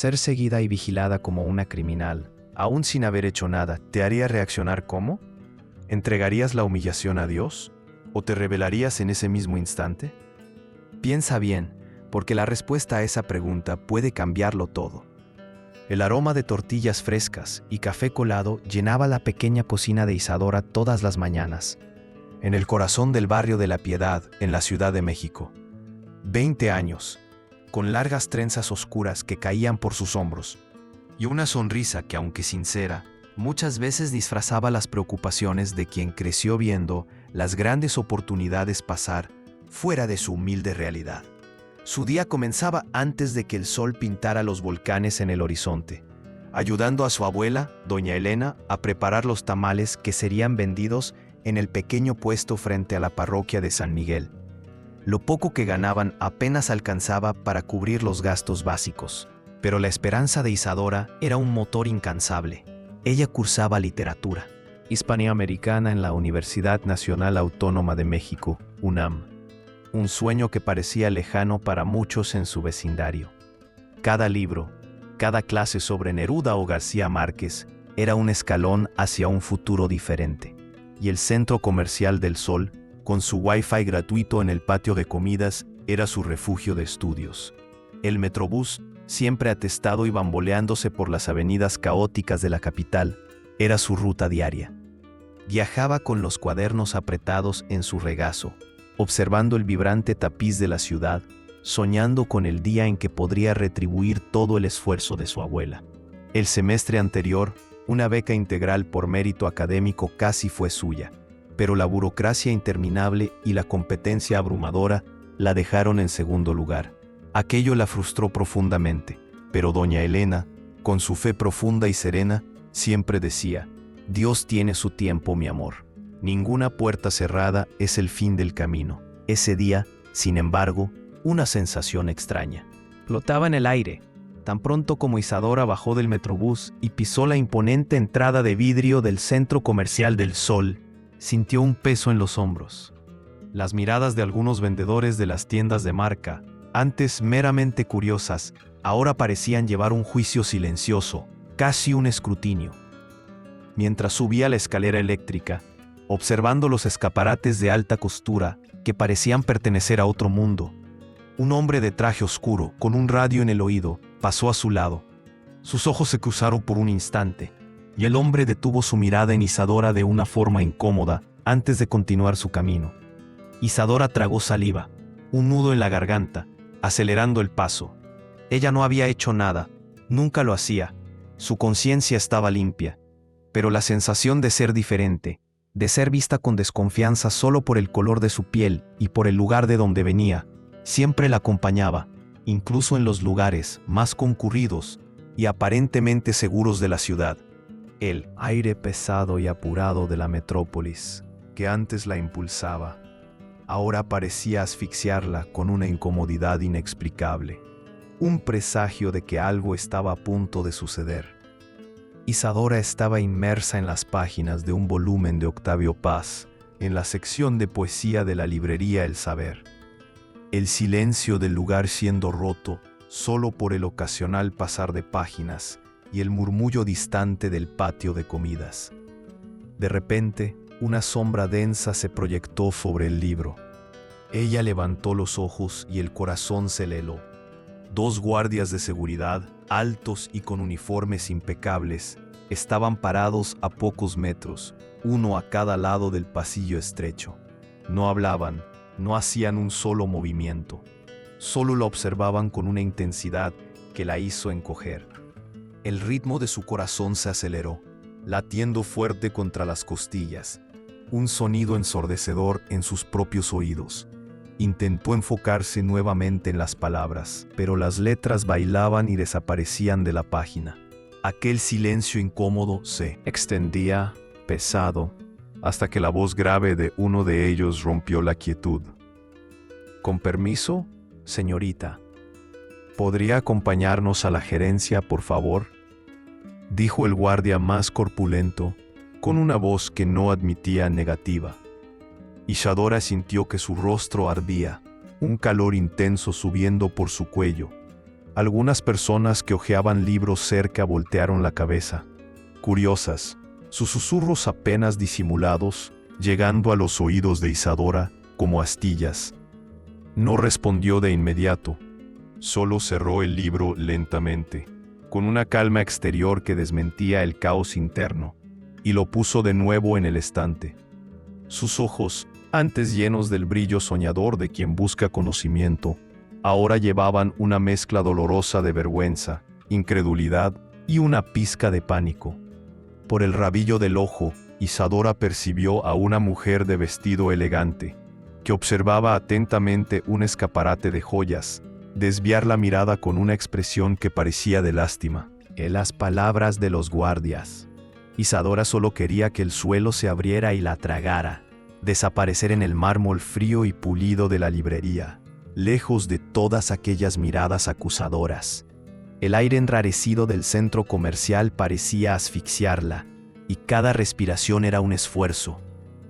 Ser seguida y vigilada como una criminal, aún sin haber hecho nada, ¿te haría reaccionar cómo? ¿Entregarías la humillación a Dios? ¿O te rebelarías en ese mismo instante? Piensa bien, porque la respuesta a esa pregunta puede cambiarlo todo. El aroma de tortillas frescas y café colado llenaba la pequeña cocina de Isadora todas las mañanas, en el corazón del barrio de La Piedad, en la Ciudad de México. 20 años, con largas trenzas oscuras que caían por sus hombros, y una sonrisa que, aunque sincera, muchas veces disfrazaba las preocupaciones de quien creció viendo las grandes oportunidades pasar fuera de su humilde realidad. Su día comenzaba antes de que el sol pintara los volcanes en el horizonte, ayudando a su abuela, doña Elena, a preparar los tamales que serían vendidos en el pequeño puesto frente a la parroquia de San Miguel. Lo poco que ganaban apenas alcanzaba para cubrir los gastos básicos, pero la esperanza de Isadora era un motor incansable. Ella cursaba literatura hispanoamericana en la Universidad Nacional Autónoma de México, UNAM. Un sueño que parecía lejano para muchos en su vecindario. Cada libro, cada clase sobre Neruda o García Márquez era un escalón hacia un futuro diferente. Y el Centro Comercial del Sol, con su Wi-Fi gratuito en el patio de comidas, era su refugio de estudios. El Metrobús, siempre atestado y bamboleándose por las avenidas caóticas de la capital, era su ruta diaria. Viajaba con los cuadernos apretados en su regazo, observando el vibrante tapiz de la ciudad, soñando con el día en que podría retribuir todo el esfuerzo de su abuela. El semestre anterior, una beca integral por mérito académico casi fue suya, pero la burocracia interminable y la competencia abrumadora la dejaron en segundo lugar. Aquello la frustró profundamente, pero doña Elena, con su fe profunda y serena, siempre decía: Dios tiene su tiempo, mi amor. Ninguna puerta cerrada es el fin del camino. Ese día, sin embargo, una sensación extraña flotaba en el aire. Tan pronto como Isadora bajó del Metrobús y pisó la imponente entrada de vidrio del Centro Comercial del Sol, sintió un peso en los hombros. Las miradas de algunos vendedores de las tiendas de marca, antes meramente curiosas, ahora parecían llevar un juicio silencioso, casi un escrutinio. Mientras subía la escalera eléctrica, observando los escaparates de alta costura que parecían pertenecer a otro mundo, un hombre de traje oscuro, con un radio en el oído, pasó a su lado. Sus ojos se cruzaron por un instante, y el hombre detuvo su mirada en Isadora de una forma incómoda antes de continuar su camino. Isadora tragó saliva, un nudo en la garganta, acelerando el paso. Ella no había hecho nada, nunca lo hacía. Su conciencia estaba limpia, pero la sensación de ser diferente, de ser vista con desconfianza solo por el color de su piel y por el lugar de donde venía, siempre la acompañaba, incluso en los lugares más concurridos y aparentemente seguros de la ciudad. El aire pesado y apurado de la metrópolis, que antes la impulsaba, ahora parecía asfixiarla con una incomodidad inexplicable, un presagio de que algo estaba a punto de suceder. Isadora estaba inmersa en las páginas de un volumen de Octavio Paz, en la sección de poesía de la librería El Saber. El silencio del lugar siendo roto solo por el ocasional pasar de páginas y el murmullo distante del patio de comidas. De repente, una sombra densa se proyectó sobre el libro. Ella levantó los ojos y el corazón se le heló. 2 guardias de seguridad, altos y con uniformes impecables, estaban parados a pocos metros, uno a cada lado del pasillo estrecho. No hablaban, no hacían un solo movimiento. Solo la observaban con una intensidad que la hizo encoger. El ritmo de su corazón se aceleró, latiendo fuerte contra las costillas, un sonido ensordecedor en sus propios oídos. Intentó enfocarse nuevamente en las palabras, pero las letras bailaban y desaparecían de la página. Aquel silencio incómodo se extendía, pesado, hasta que la voz grave de uno de ellos rompió la quietud. «Con permiso, señorita, ¿podría acompañarnos a la gerencia, por favor?», dijo el guardia más corpulento, con una voz que no admitía negativa. Isadora sintió que su rostro ardía, un calor intenso subiendo por su cuello, Algunas personas que hojeaban libros cerca voltearon la cabeza, curiosas, sus susurros apenas disimulados, llegando a los oídos de Isadora como astillas. No respondió de inmediato, solo cerró el libro lentamente, con una calma exterior que desmentía el caos interno, y lo puso de nuevo en el estante. Sus ojos, antes llenos del brillo soñador de quien busca conocimiento, ahora llevaban una mezcla dolorosa de vergüenza, incredulidad y una pizca de pánico. Por el rabillo del ojo, Isadora percibió a una mujer de vestido elegante, que observaba atentamente un escaparate de joyas, desviar la mirada con una expresión que parecía de lástima. En las palabras de los guardias, Isadora solo quería que el suelo se abriera y la tragara, desaparecer en el mármol frío y pulido de la librería, lejos de todas aquellas miradas acusadoras. El aire enrarecido del centro comercial parecía asfixiarla, y cada respiración era un esfuerzo.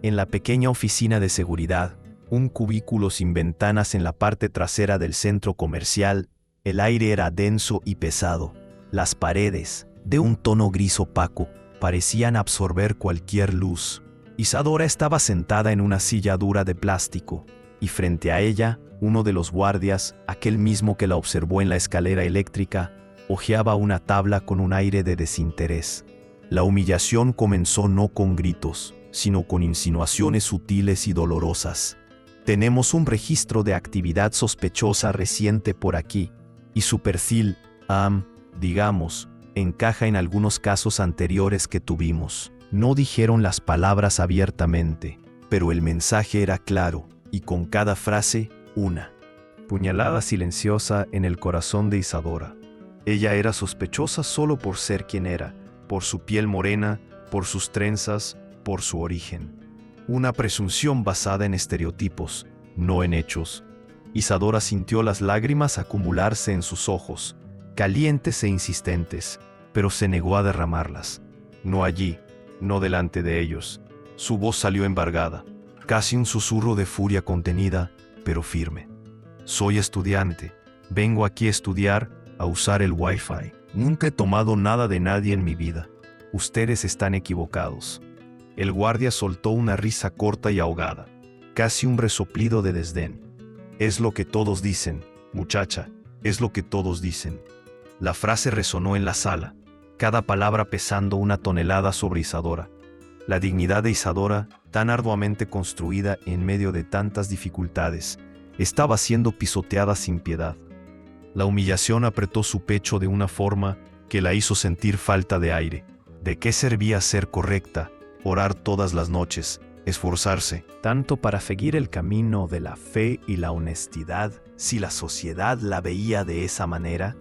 En la pequeña oficina de seguridad, un cubículo sin ventanas en la parte trasera del centro comercial, el aire era denso y pesado. Las paredes, de un tono gris opaco, parecían absorber cualquier luz. Isadora estaba sentada en una silla dura de plástico, y frente a ella, uno de los guardias, aquel mismo que la observó en la escalera eléctrica, hojeaba una tabla con un aire de desinterés. La humillación comenzó no con gritos, sino con insinuaciones sutiles y dolorosas. Tenemos un registro de actividad sospechosa reciente por aquí, y su perfil, digamos, encaja en algunos casos anteriores que tuvimos. No dijeron las palabras abiertamente, pero el mensaje era claro, y con cada frase, una puñalada silenciosa en el corazón de Isadora. Ella era sospechosa solo por ser quien era, por su piel morena, por sus trenzas, por su origen. Una presunción basada en estereotipos, no en hechos. Isadora sintió las lágrimas acumularse en sus ojos, calientes e insistentes, pero se negó a derramarlas. No allí, no delante de ellos. Su voz salió embargada, casi un susurro de furia contenida, pero firme. Soy estudiante. Vengo aquí a estudiar, a usar el Wi-Fi. Nunca he tomado nada de nadie en mi vida. Ustedes están equivocados. El guardia soltó una risa corta y ahogada, casi un resoplido de desdén. Es lo que todos dicen, muchacha, es lo que todos dicen. La frase resonó en la sala, cada palabra pesando una tonelada sobre Isadora. La dignidad de Isadora, tan arduamente construida en medio de tantas dificultades, estaba siendo pisoteada sin piedad. La humillación apretó su pecho de una forma que la hizo sentir falta de aire. ¿De qué servía ser correcta, orar todas las noches, esforzarse tanto para seguir el camino de la fe y la honestidad si la sociedad la veía de esa manera?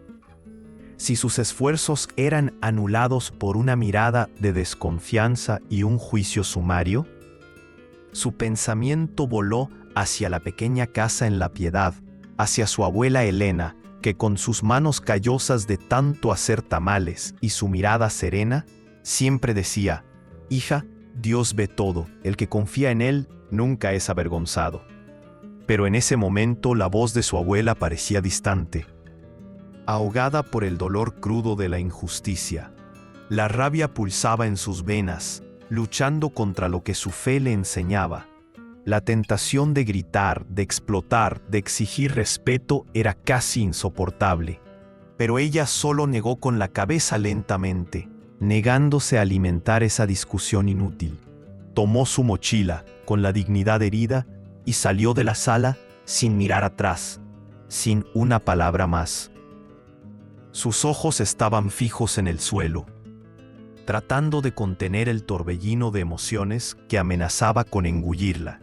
Si sus esfuerzos eran anulados por una mirada de desconfianza y un juicio sumario? Su pensamiento voló hacia la pequeña casa en La Piedad, hacia su abuela Elena, que con sus manos callosas de tanto hacer tamales y su mirada serena, siempre decía: «Hija, Dios ve todo, el que confía en Él nunca es avergonzado». Pero en ese momento la voz de su abuela parecía distante, ahogada por el dolor crudo de la injusticia. La rabia pulsaba en sus venas, luchando contra lo que su fe le enseñaba. La tentación de gritar, de explotar, de exigir respeto era casi insoportable. Pero ella solo negó con la cabeza lentamente, negándose a alimentar esa discusión inútil. Tomó su mochila, con la dignidad herida, y salió de la sala sin mirar atrás, sin una palabra más. Sus ojos estaban fijos en el suelo, tratando de contener el torbellino de emociones que amenazaba con engullirla.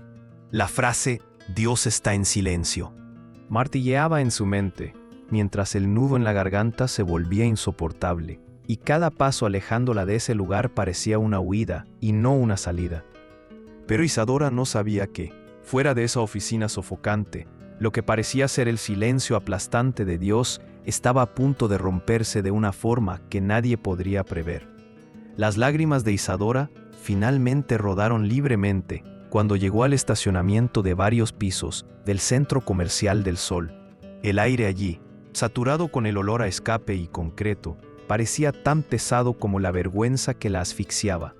La frase «Dios está en silencio» martilleaba en su mente, mientras el nudo en la garganta se volvía insoportable, y cada paso alejándola de ese lugar parecía una huida y no una salida. Pero Isadora no sabía que, fuera de esa oficina sofocante, lo que parecía ser el silencio aplastante de Dios estaba a punto de romperse de una forma que nadie podría prever. Las lágrimas de Isadora finalmente rodaron libremente cuando llegó al estacionamiento de varios pisos del Centro Comercial del Sol. El aire allí, Saturado con el olor a escape y concreto, parecía tan pesado como la vergüenza que la asfixiaba,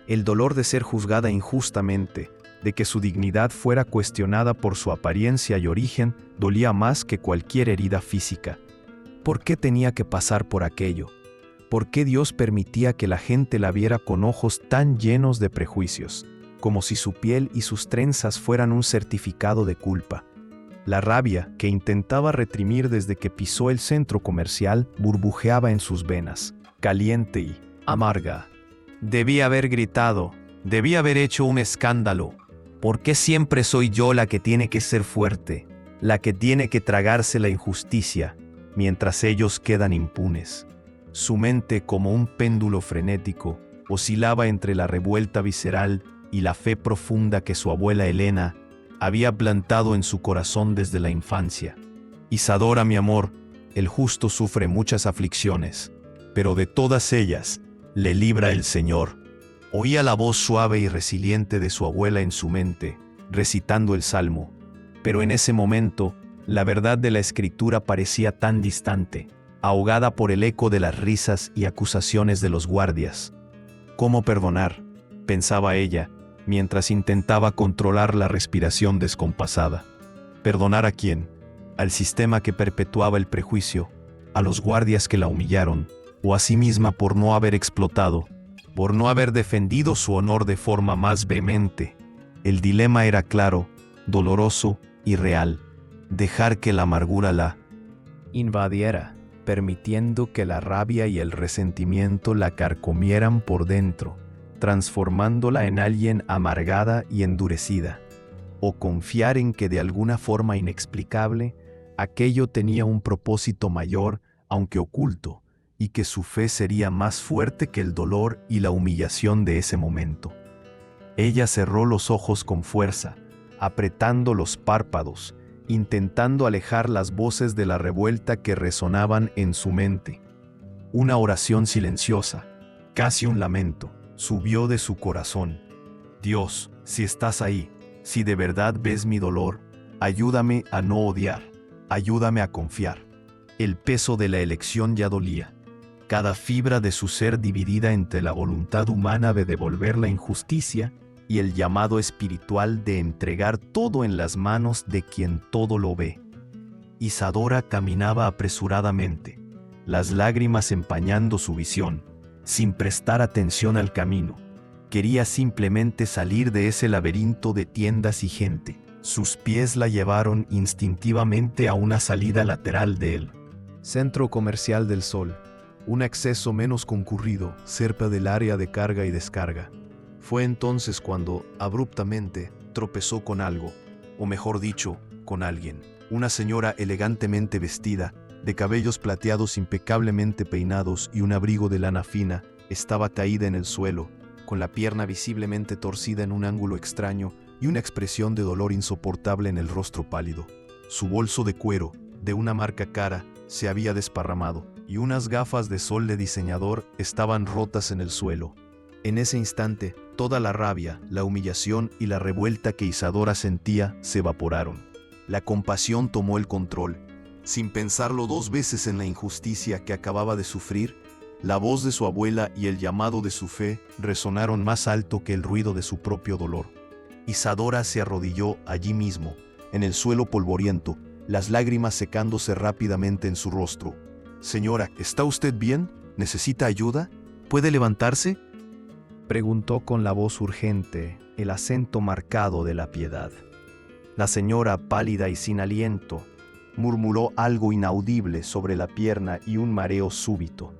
el dolor de ser juzgada injustamente, de que su dignidad fuera cuestionada por su apariencia y origen, dolía más que cualquier herida física. ¿Por qué tenía que pasar por aquello? ¿Por qué Dios permitía que la gente la viera con ojos tan llenos de prejuicios, como si su piel y sus trenzas fueran un certificado de culpa? La rabia, que intentaba reprimir desde que pisó el centro comercial, burbujeaba en sus venas, caliente y amarga. Debía haber gritado, debía haber hecho un escándalo. ¿Por qué siempre soy yo la que tiene que ser fuerte, la que tiene que tragarse la injusticia, mientras ellos quedan impunes? Su mente, como un péndulo frenético, oscilaba entre la revuelta visceral y la fe profunda que su abuela Elena había plantado en su corazón desde la infancia. Isadora, mi amor, el justo sufre muchas aflicciones, pero de todas ellas le libra el Señor. Oía la voz suave y resiliente de su abuela en su mente, recitando el salmo, pero en ese momento la verdad de la escritura parecía tan distante, ahogada por el eco de las risas y acusaciones de los guardias. ¿Cómo perdonar?, pensaba ella, mientras intentaba controlar la respiración descompasada. ¿Perdonar a quién? ¿Al sistema que perpetuaba el prejuicio? ¿A los guardias que la humillaron? ¿O a sí misma por no haber explotado? ¿Por no haber defendido su honor de forma más vehemente? El dilema era claro, doloroso y real. Dejar que la amargura la invadiera, permitiendo que la rabia y el resentimiento la carcomieran por dentro, transformándola en alguien amargada y endurecida, o confiar en que de alguna forma inexplicable aquello tenía un propósito mayor, aunque oculto, y que su fe sería más fuerte que el dolor y la humillación de ese momento. Ella cerró los ojos con fuerza, apretando los párpados, intentando alejar las voces de la revuelta que resonaban en su mente. Una oración silenciosa, casi un lamento, subió de su corazón. Dios, si estás ahí, si de verdad ves mi dolor, ayúdame a no odiar, ayúdame a confiar. El peso de la elección ya dolía. Cada fibra de su ser dividida entre la voluntad humana de devolver la injusticia y el llamado espiritual de entregar todo en las manos de quien todo lo ve. Isadora caminaba apresuradamente, las lágrimas empañando su visión, sin prestar atención al camino. Quería simplemente salir de ese laberinto de tiendas y gente. Sus pies la llevaron instintivamente a una salida lateral de él. Centro Comercial del Sol. Un acceso menos concurrido, cerca del área de carga y descarga. Fue entonces cuando, abruptamente, tropezó con algo, o mejor dicho, con alguien. Una señora elegantemente vestida, de cabellos plateados impecablemente peinados y un abrigo de lana fina, estaba caída en el suelo, con la pierna visiblemente torcida en un ángulo extraño y una expresión de dolor insoportable en el rostro pálido. Su bolso de cuero, de una marca cara, se había desparramado, y unas gafas de sol de diseñador estaban rotas en el suelo. En ese instante, toda la rabia, la humillación y la revuelta que Isadora sentía se evaporaron. La compasión tomó el control. Sin pensarlo dos veces en la injusticia que acababa de sufrir, la voz de su abuela y el llamado de su fe resonaron más alto que el ruido de su propio dolor. Isadora se arrodilló allí mismo, en el suelo polvoriento, las lágrimas secándose rápidamente en su rostro. «Señora, ¿está usted bien? ¿Necesita ayuda? ¿Puede levantarse?», preguntó con la voz urgente, el acento marcado de la piedad. La señora, pálida y sin aliento, murmuró algo inaudible sobre la pierna y un mareo súbito.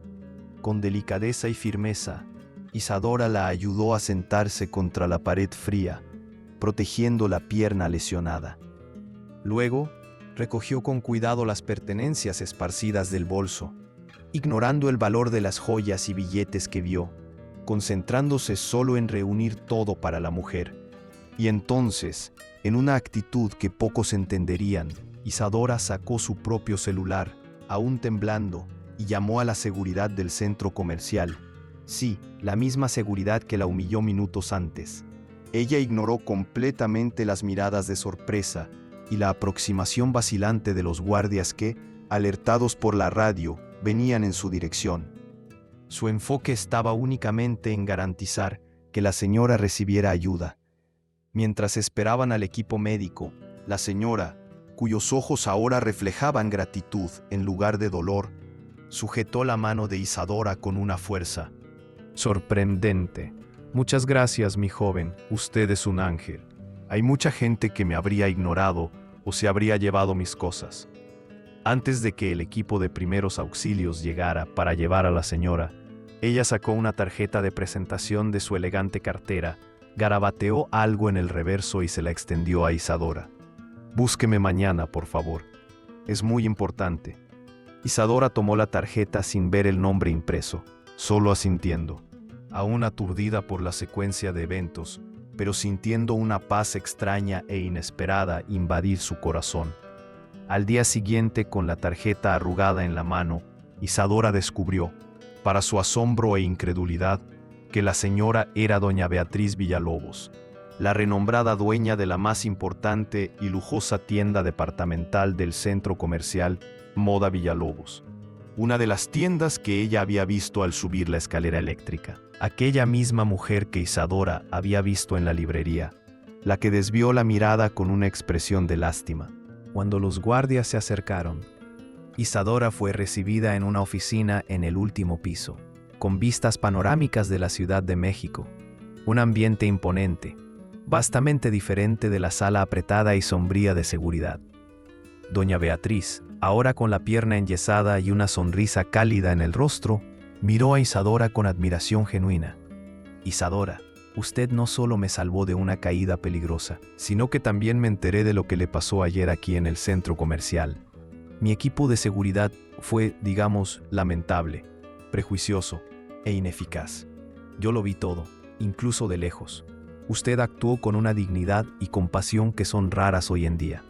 Con delicadeza y firmeza, Isadora la ayudó a sentarse contra la pared fría, protegiendo la pierna lesionada. Luego, recogió con cuidado las pertenencias esparcidas del bolso, ignorando el valor de las joyas y billetes que vio, concentrándose solo en reunir todo para la mujer. Y entonces, en una actitud que pocos entenderían, Isadora sacó su propio celular, aún temblando, y llamó a la seguridad del centro comercial. Sí, la misma seguridad que la humilló minutos antes. Ella ignoró completamente las miradas de sorpresa y la aproximación vacilante de los guardias que, alertados por la radio, venían en su dirección. Su enfoque estaba únicamente en garantizar que la señora recibiera ayuda. Mientras esperaban al equipo médico, la señora, cuyos ojos ahora reflejaban gratitud en lugar de dolor, sujetó la mano de Isadora con una fuerza Sorprendente. Muchas gracias, mi joven. Usted es un ángel. Hay mucha gente que me habría ignorado o se habría llevado mis cosas. Antes de que el equipo de primeros auxilios llegara para llevar a la señora, ella sacó una tarjeta de presentación de su elegante cartera, garabateó algo en el reverso y se la extendió a Isadora. Búsqueme mañana, por favor. Es muy importante. Isadora tomó la tarjeta sin ver el nombre impreso, solo asintiendo, aún aturdida por la secuencia de eventos, pero sintiendo una paz extraña e inesperada invadir su corazón. Al día siguiente, con la tarjeta arrugada en la mano, Isadora descubrió, para su asombro e incredulidad, que la señora era doña Beatriz Villalobos, la renombrada dueña de la más importante y lujosa tienda departamental del centro comercial Moda Villalobos, una de las tiendas que ella había visto al subir la escalera eléctrica. Aquella misma mujer que Isadora había visto en la librería, la que desvió la mirada con una expresión de lástima. Cuando los guardias se acercaron, Isadora fue recibida en una oficina en el último piso, con vistas panorámicas de la Ciudad de México. Un ambiente imponente, vastamente diferente de la sala apretada y sombría de seguridad. Doña Beatriz, ahora con la pierna enyesada y una sonrisa cálida en el rostro, miró a Isadora con admiración genuina. Isadora, usted no solo me salvó de una caída peligrosa, sino que también me enteré de lo que le pasó ayer aquí en el centro comercial. Mi equipo de seguridad fue, digamos, lamentable, prejuicioso e ineficaz. Yo lo vi todo, incluso de lejos. Usted actuó con una dignidad y compasión que son raras hoy en día.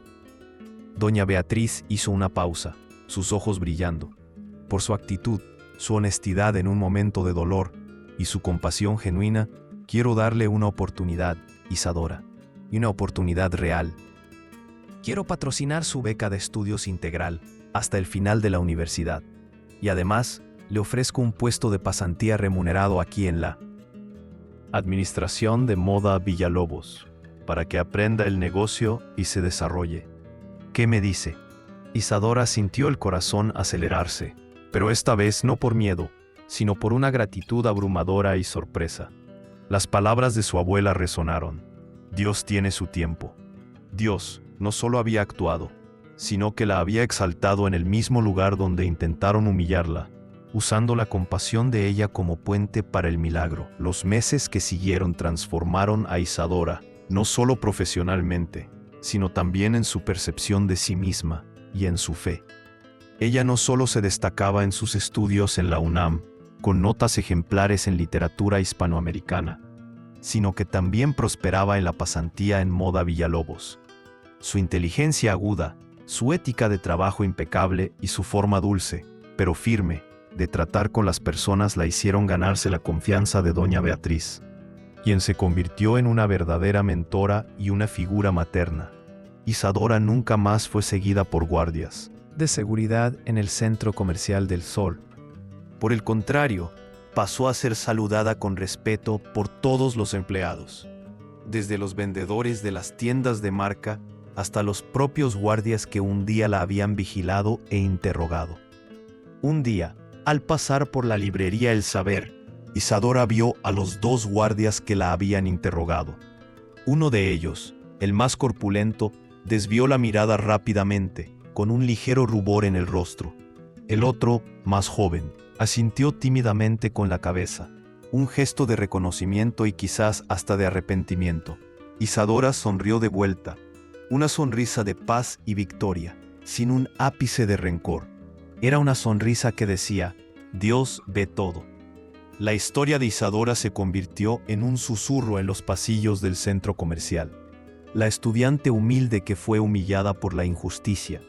Doña Beatriz hizo una pausa, sus ojos brillando. Por su actitud, su honestidad en un momento de dolor y su compasión genuina, quiero darle una oportunidad, Isadora, y una oportunidad real. Quiero patrocinar su beca de estudios integral hasta el final de la universidad, y además le ofrezco un puesto de pasantía remunerado aquí en la Administración de Moda Villalobos, para que aprenda el negocio y se desarrolle. ¿Qué me dice? Isadora sintió el corazón acelerarse, pero esta vez no por miedo, sino por una gratitud abrumadora y sorpresa. Las palabras de su abuela resonaron. Dios tiene su tiempo. Dios no solo había actuado, sino que la había exaltado en el mismo lugar donde intentaron humillarla, usando la compasión de ella como puente para el milagro. Los meses que siguieron transformaron a Isadora, no solo profesionalmente, sino también en su percepción de sí misma y en su fe. Ella no solo se destacaba en sus estudios en la UNAM, con notas ejemplares en literatura hispanoamericana, sino que también prosperaba en la pasantía en Moda Villalobos. Su inteligencia aguda, su ética de trabajo impecable y su forma dulce, pero firme, de tratar con las personas la hicieron ganarse la confianza de doña Beatriz, quien se convirtió en una verdadera mentora y una figura materna. Isadora nunca más fue seguida por guardias de seguridad en el Centro Comercial del Sol. Por el contrario, pasó a ser saludada con respeto por todos los empleados, desde los vendedores de las tiendas de marca hasta los propios guardias que un día la habían vigilado e interrogado. Un día, al pasar por la librería El Saber, Isadora vio a los dos guardias que la habían interrogado. Uno de ellos, el más corpulento, desvió la mirada rápidamente, con un ligero rubor en el rostro. El otro, más joven, asintió tímidamente con la cabeza, un gesto de reconocimiento y quizás hasta de arrepentimiento. Isadora sonrió de vuelta, una sonrisa de paz y victoria, sin un ápice de rencor. Era una sonrisa que decía, Dios ve todo. La historia de Isadora se convirtió en un susurro en los pasillos del centro comercial. La estudiante humilde que fue humillada por la injusticia,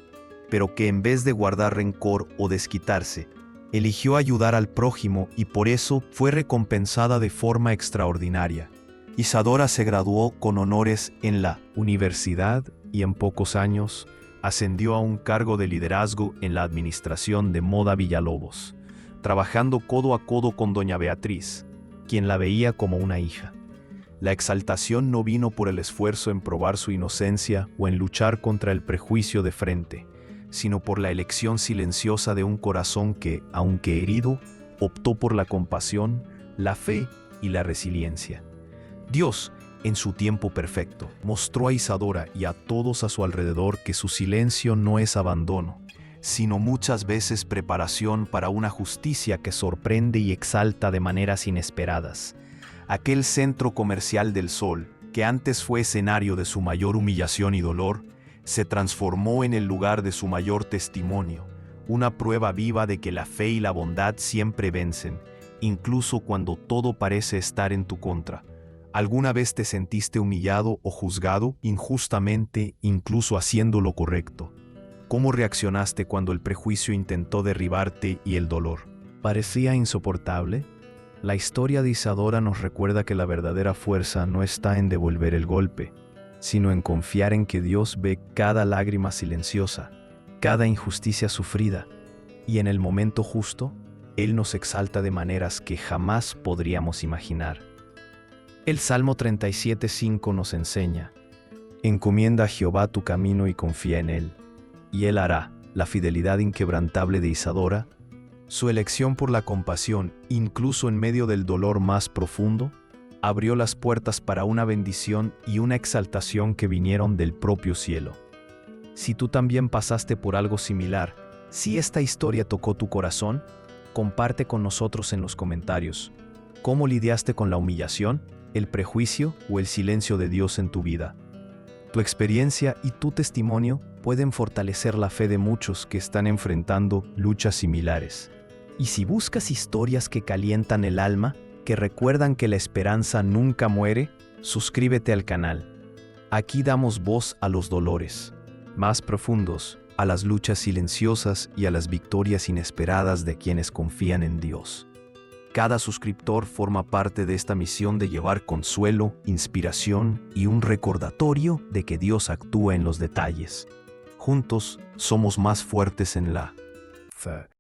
pero que en vez de guardar rencor o desquitarse, eligió ayudar al prójimo y por eso fue recompensada de forma extraordinaria. Isadora se graduó con honores en la universidad y en pocos años ascendió a un cargo de liderazgo en la administración de Moda Villalobos, trabajando codo a codo con doña Beatriz, quien la veía como una hija. La exaltación no vino por el esfuerzo en probar su inocencia o en luchar contra el prejuicio de frente, sino por la elección silenciosa de un corazón que, aunque herido, optó por la compasión, la fe y la resiliencia. Dios, en su tiempo perfecto, mostró a Isadora y a todos a su alrededor que su silencio no es abandono, sino muchas veces preparación para una justicia que sorprende y exalta de maneras inesperadas. Aquel centro comercial del Sol, que antes fue escenario de su mayor humillación y dolor, se transformó en el lugar de su mayor testimonio, una prueba viva de que la fe y la bondad siempre vencen, incluso cuando todo parece estar en tu contra. ¿Alguna vez te sentiste humillado o juzgado injustamente, incluso haciendo lo correcto? ¿Cómo reaccionaste cuando el prejuicio intentó derribarte y el dolor parecía insoportable? La historia de Isadora nos recuerda que la verdadera fuerza no está en devolver el golpe, sino en confiar en que Dios ve cada lágrima silenciosa, cada injusticia sufrida, y en el momento justo, Él nos exalta de maneras que jamás podríamos imaginar. El Salmo 37:5 nos enseña: encomienda a Jehová tu camino y confía en Él, y Él hará. La fidelidad inquebrantable de Isadora, su elección por la compasión, incluso en medio del dolor más profundo, abrió las puertas para una bendición y una exaltación que vinieron del propio cielo. Si tú también pasaste por algo similar, si esta historia tocó tu corazón, comparte con nosotros en los comentarios cómo lidiaste con la humillación, el prejuicio o el silencio de Dios en tu vida. Tu experiencia y tu testimonio pueden fortalecer la fe de muchos que están enfrentando luchas similares. Y si buscas historias que calientan el alma, que recuerdan que la esperanza nunca muere, suscríbete al canal. Aquí damos voz a los dolores más profundos, a las luchas silenciosas y a las victorias inesperadas de quienes confían en Dios. Cada suscriptor forma parte de esta misión de llevar consuelo, inspiración y un recordatorio de que Dios actúa en los detalles. Juntos somos más fuertes en la fe.